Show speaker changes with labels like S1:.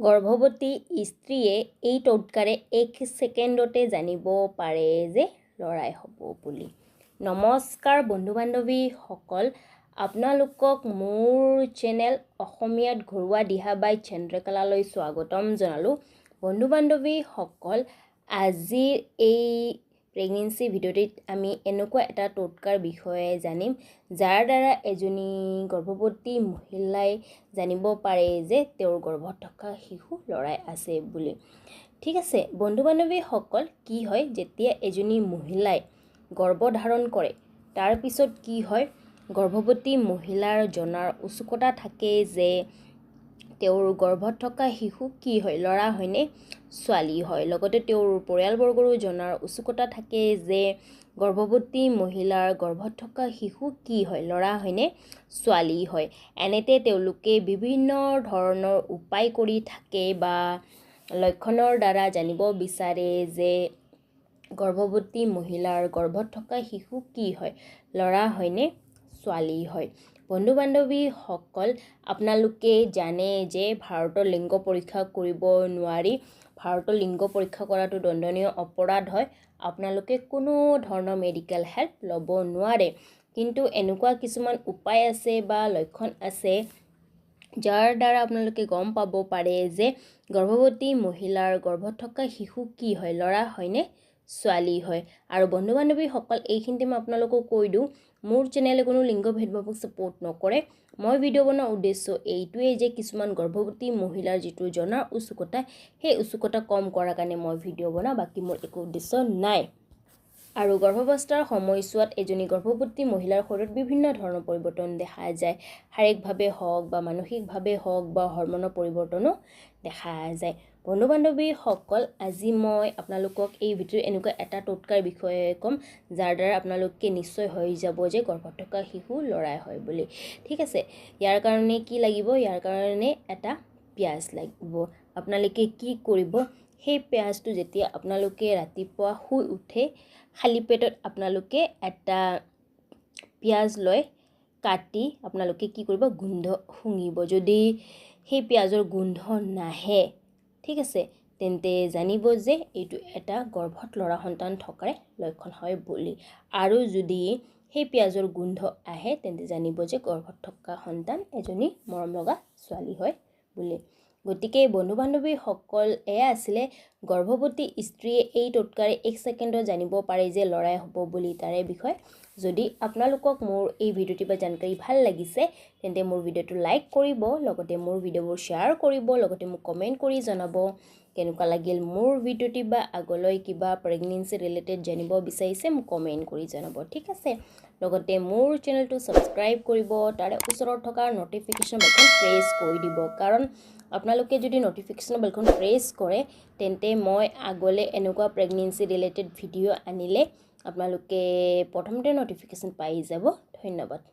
S1: গৰ্ভৱতী স্ত্ৰীয়ে এই টোটকাৰে 1 ছেকেণ্ডতে জানিব পাৰে যে লৰাই হ'ব বুলি। নমস্কাৰ বন্ধু-বান্ধৱীসকল, আপোনালোকক মোৰ চেনেল অসমীয়াত ঘৰুৱা দিহা বাই চন্দ্ৰকলালৈ স্বাগতম জনালোঁ। বন্ধু-বান্ধৱীসকল, আজিৰ এই প্ৰেগনেন্সি ভিডিঅ'টিত আমি এনেকুৱা এটা টোটকাৰ বিষয়ে জানিম যাৰ দ্বাৰা এজনী গৰ্ভৱতী মহিলাই জানিব পাৰে যে তেওঁৰ গৰ্ভত থকা শিশু লৰাই আছে বুলি। ঠিক আছে বন্ধু-বান্ধৱীসকল, কি হয় যেতিয়া এজনী মহিলাই গৰ্ভধাৰণ কৰে তাৰ পিছত কি হয়, গৰ্ভৱতী মহিলাৰ জনাৰ উৎসুকতা থাকে যে তেওঁৰ গৰ্ভত থকা শিশু কি হয়, ল'ৰা হয়নে ছোৱালী হয়। লগতে তেওঁৰ পৰিয়ালবৰ্গৰো জনাৰ উৎসুকতা থাকে যে গৰ্ভৱতী মহিলাৰ গৰ্ভত থকা শিশু কি হয়, ল'ৰা হয়নে ছোৱালী হয়। এনেতে তেওঁলোকে বিভিন্ন ধৰণৰ উপায় কৰি থাকে বা লক্ষণৰ দ্বাৰা জানিব বিচাৰে যে গৰ্ভৱতী মহিলাৰ গৰ্ভত থকা শিশু কি হয়, ল'ৰা হয়নে ছোৱালী হয়। বন্ধু-বান্ধৱীসকল, আপোনালোকে জানে যে ভাৰতৰ লিংগ পৰীক্ষা কৰিব নোৱাৰি। ভাৰতৰ লিংগ পৰীক্ষা কৰাটো দণ্ডনীয় অপৰাধ হয়। আপোনালোকে কোনো ধৰণৰ মেডিকেল হেল্প ল'ব নোৱাৰে। কিন্তু এনেকুৱা কিছুমান উপায় আছে বা লক্ষণ আছে যাৰ দ্বাৰা আপোনালোকে গম পাব পাৰে যে গৰ্ভৱতী মহিলাৰ গৰ্ভত থকা শিশু কি হয়, ল'ৰা হয়নে ছোৱালী হয়। আৰু বন্ধু-বান্ধৱীসকল, এইখিনিতে মই আপোনালোকক কৈ দিওঁ, মোৰ চেনেলে কোনো লিংগ ভেদভাৱক ছাপোৰ্ট নকৰে। মই ভিডিঅ' বনোৱাৰ উদ্দেশ্য এইটোৱেই যে কিছুমান গৰ্ভৱতী মহিলাৰ যিটো জনাৰ উৎসুকতা, সেই উৎসুকতা কম কৰাৰ কাৰণে মই ভিডিঅ' বনাওঁ, বাকী মোৰ একো উদ্দেশ্য নাই। আৰু গৰ্ভাৱস্থাৰ সময়ছোৱাত এজনী গৰ্ভৱতী মহিলাৰ শৰীৰত বিভিন্ন ধৰণৰ পৰিৱৰ্তন দেখা যায়। শাৰীৰিকভাৱে হওক বা মানসিকভাৱে হওক বা হৰমনৰ পৰিৱৰ্তনো দেখা যায়। বন্ধু-বান্ধৱীসকল, আজি মই আপোনালোকক এই ভিডিঅ'ত এনেকুৱা এটা টোটকাৰ বিষয়ে ক'ম যাৰ দ্বাৰা আপোনালোকে নিশ্চয় হৈ যাব যে গৰ্ভত থকা শিশু ল'ৰাই হয় বুলি। ঠিক আছে, ইয়াৰ কাৰণে কি লাগিব, ইয়াৰ কাৰণে এটা পিঁয়াজ লাগিব। আপোনালোকে কি কৰিব, সেই পিঁয়াজটো যেতিয়া আপোনালোকে ৰাতিপুৱা শুই উঠে খালী পেটত আপোনালোকে এটা পিঁয়াজ লৈ কাটি আপোনালোকে কি কৰিব, গোন্ধ শুঙিব। যদি সেই পিঁয়াজৰ গোন্ধ নাহে, ঠিক আছে, তেন্তে জানিব যে এইটো এটা গৰ্ভত ল'ৰা সন্তান থকাৰ লক্ষণ হয় বুলি। আৰু যদি সেই পিঁয়াজৰ গোন্ধ আহে তেন্তে জানিব যে গৰ্ভত থকা সন্তান এজনী মৰম লগা ছোৱালী হয় বুলি। গতিকে বন্ধু-বান্ধৱীসকল, এয়া আছিলে গৰ্ভৱতী স্ত্ৰীয়ে এই টোটকাৰে 1 ছেকেণ্ডত জানিব পাৰে যে ল'ৰাই হ'ব বুলি তাৰে বিষয়ে। যদি আপোনালোকক মোৰ এই ভিডিঅ'টি বা জানকাৰী ভাল লাগিছে তেন্তে মোৰ ভিডিঅ'টো লাইক কৰিব, লগতে মোৰ ভিডিঅ'বোৰ শ্বেয়াৰ কৰিব, লগতে মোক কমেণ্ট কৰি জনাব কেনেকুৱা লাগিল মোৰ ভিডিঅ'টি, বা আগলৈ কিবা প্ৰেগনেন্সি ৰিলেটেড জানিব বিচাৰিছে মোক কমেণ্ট কৰি জনাব। ঠিক আছে, লগতে মোৰ চেনেলটো ছাবস্ক্ৰাইব কৰিব, তাৰে ওচৰত থকা নটিফিকেশ্যন বেলখন প্ৰেছ কৰি দিব। কাৰণ আপোনালোকে যদি নটিফিকেশ্যন বেলখন প্ৰেছ কৰে তেন্তে মই আগলৈ এনেকুৱা প্ৰেগনেন্সি ৰিলেটেড ভিডিঅ' আনিলে আপোনালোকে প্ৰথমতে নটিফিকেশ্যন পাই যাব। ধন্যবাদ।